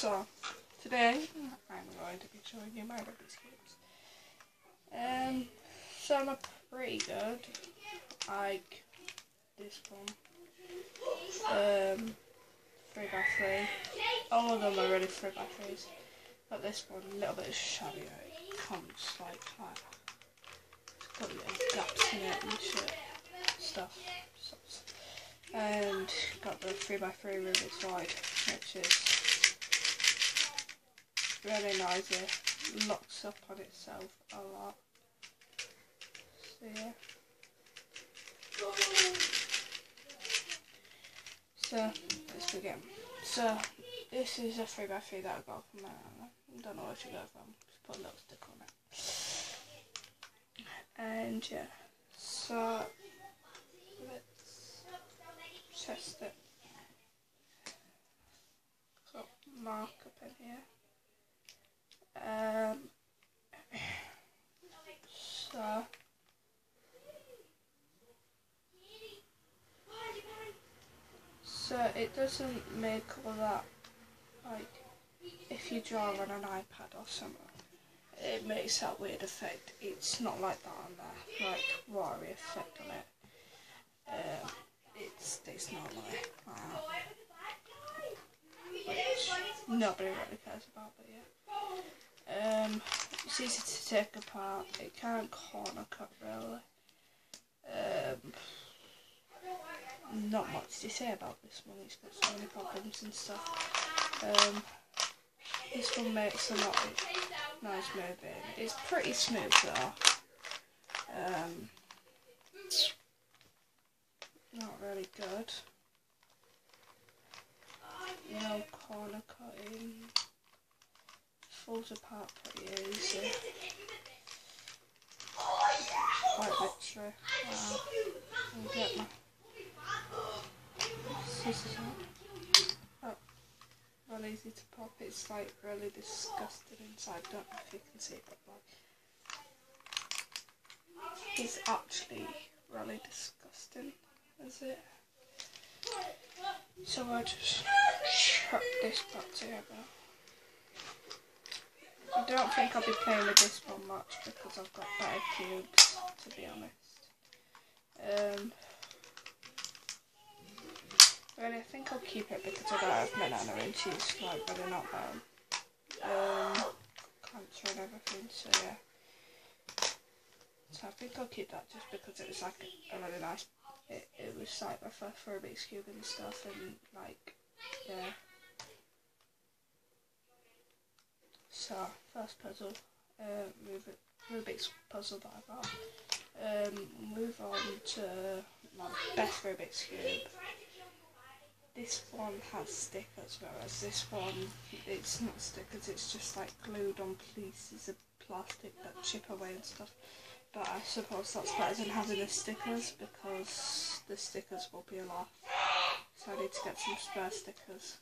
So, today I'm going to be showing you my Rubik's Cubes. Some are pretty good, like this one, 3x3, all of them are really 3x3s, but this one a little bit shabbier, it comes like that, it's got little gaps in it and shit, stuff. And got the 3x3 Rubik's wide, which is really nice. It locks up on itself a lot. So yeah. So let's begin. So this is a 3x3 that I got from I don't know where to go from. Just put a little stick on it. And yeah. So let's test it. So mark up in here. So it doesn't make all that, like if you draw on an iPad or something, it makes that weird effect. It's not like that on there, like watery effect on it. It's not like that, which nobody really cares about, but yeah. It's easy to take apart. It can't corner cut really. Not much to say about this one. It's got so many problems and stuff. This one makes a lot of nice moving. It's pretty smooth though. Not really good. No corner cutting. Falls apart pretty easy. Quite literally. Wow. I'll get my scissors out. Oh, really easy to pop. It's like really disgusting inside. Don't know if you can see it, but like it's actually really disgusting, is it? So I'll just chuck this back together. I don't think I'll be playing with this one much because I've got better cubes, to be honest. Really, I think I'll keep it because I don't have banana and she's like really not bad. Cancer and everything, so yeah. So I think I'll keep that just because it was like a really nice, it was like my first Rubik's Cube and stuff, and like, yeah. So, first puzzle, Rubik's puzzle that I got. Move on to my best Rubik's Cube. This one has stickers, whereas this one, it's not stickers, it's just like glued on pieces of plastic that chip away and stuff. But I suppose that's better than having the stickers, because the stickers will be a lot. So I need to get some spare stickers.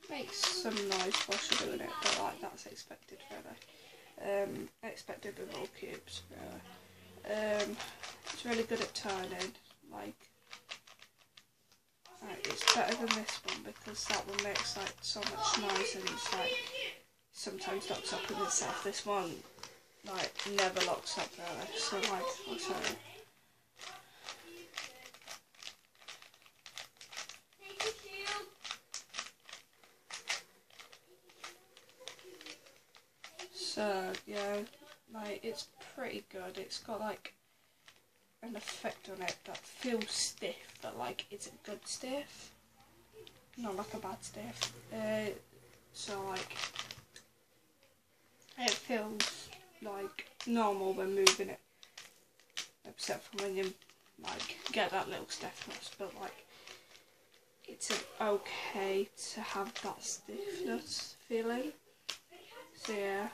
Makes some noise while you're doing it, but like that's expected really. Expected with all cubes really. It's really good at turning, like it's better than this one because that one makes like so much noise and it's like sometimes locks up with itself. This one like never locks up really, so like I'll show you. So yeah, like it's pretty good. It's got like an effect on it that feels stiff, but like isn't good stiff, not like a bad stiff. So like it feels like normal when moving it, except for when you like get that little stiffness. But like it's okay to have that stiffness feeling. So yeah,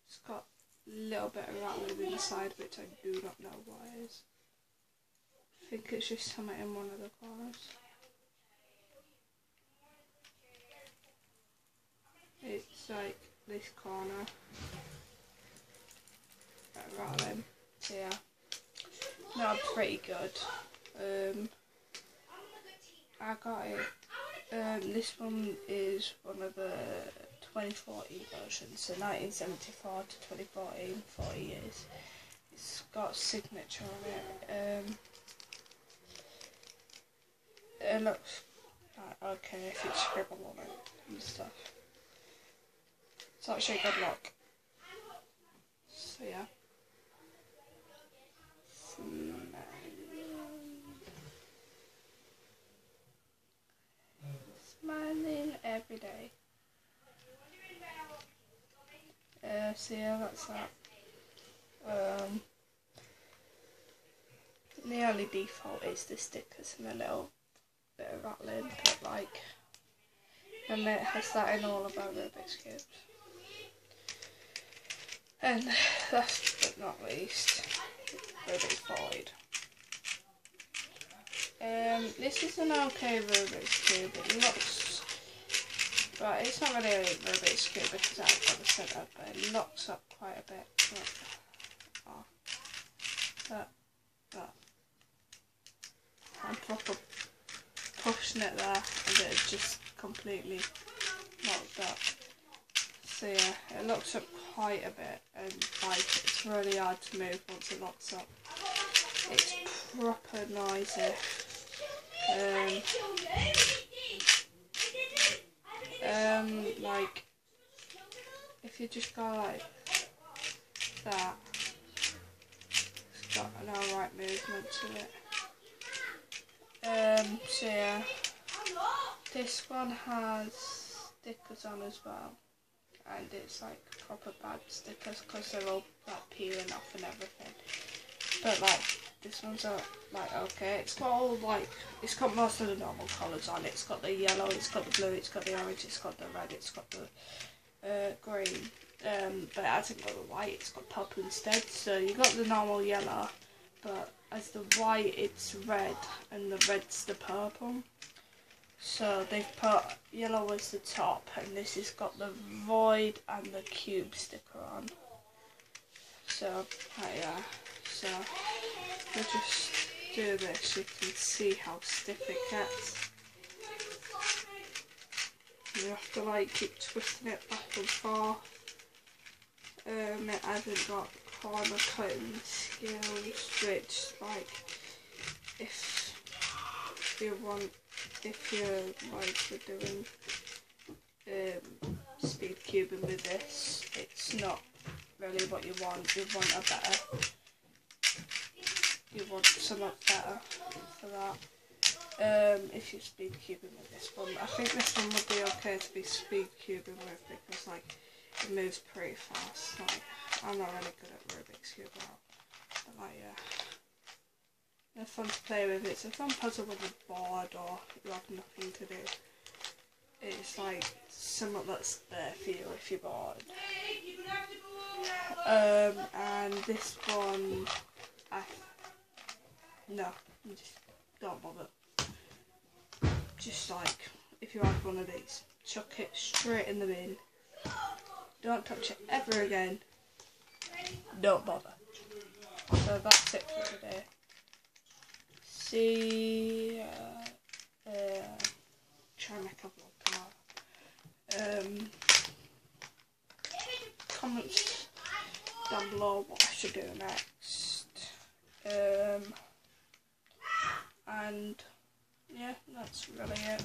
it's got a little bit of rattling inside, which I do not know what it is. I think it's just something in one of the corners. It's like this corner. Rattling. So yeah, no, pretty good. I got it. This one is one of the 2014 versions, so 1974 to 2014, 40 years. It's got a signature on it. It looks like okay if you scribble on it and stuff. It's actually good luck. So yeah. Smiling every day. So yeah, that's that. The only default is the stickers and a little bit of rattling, but like, and it has that in all of our Rubik's cubes. And last but not least, Rubik's Void. This is an okay Rubik's cube. It looks, but it's not really a Rubik's cube because I've got the centre, but it locks up quite a bit. I'm proper pushing it there, and it's just completely locked up. So yeah, it locks up quite a bit, and like it's really hard to move once it locks up. It's proper noisy. Like if you just go like that, it's got an alright movement to it. So yeah, this one has stickers on as well, and it's like proper bad stickers because they're all like peeling off and everything. But like this one's like okay, it's got all like, it's got most of the normal colours on it. It's got the yellow, it's got the blue, it's got the orange, it's got the red, it's got the green. But it hasn't got the white, it's got purple instead. So you got the normal yellow, but as the white it's red and the red's the purple. So they've put yellow as the top, and this has got the void and the cube sticker on. So yeah, so we'll just do this, you can see how stiff it gets. You have to like keep twisting it back and forth. It hasn't got corner cutting skills, which like if you're like we're doing speed cubing with this, it's not really what you want. You want something better for that. If you're speed cubing with this one, I think this one would be okay to be speed cubing with because like it moves pretty fast. Like I'm not really good at Rubik's Cube now, but like yeah, they're fun to play with. It's a fun puzzle with a board or you have nothing to do. It's like something that's there for you if you're bored. And this one, no, you just don't bother. Just like if you have one of these, chuck it straight in the bin. Don't touch it ever again. Don't bother. So that's it for today. See, try and make a vlog tomorrow. Comments down below what I should do next. And yeah, that's really it.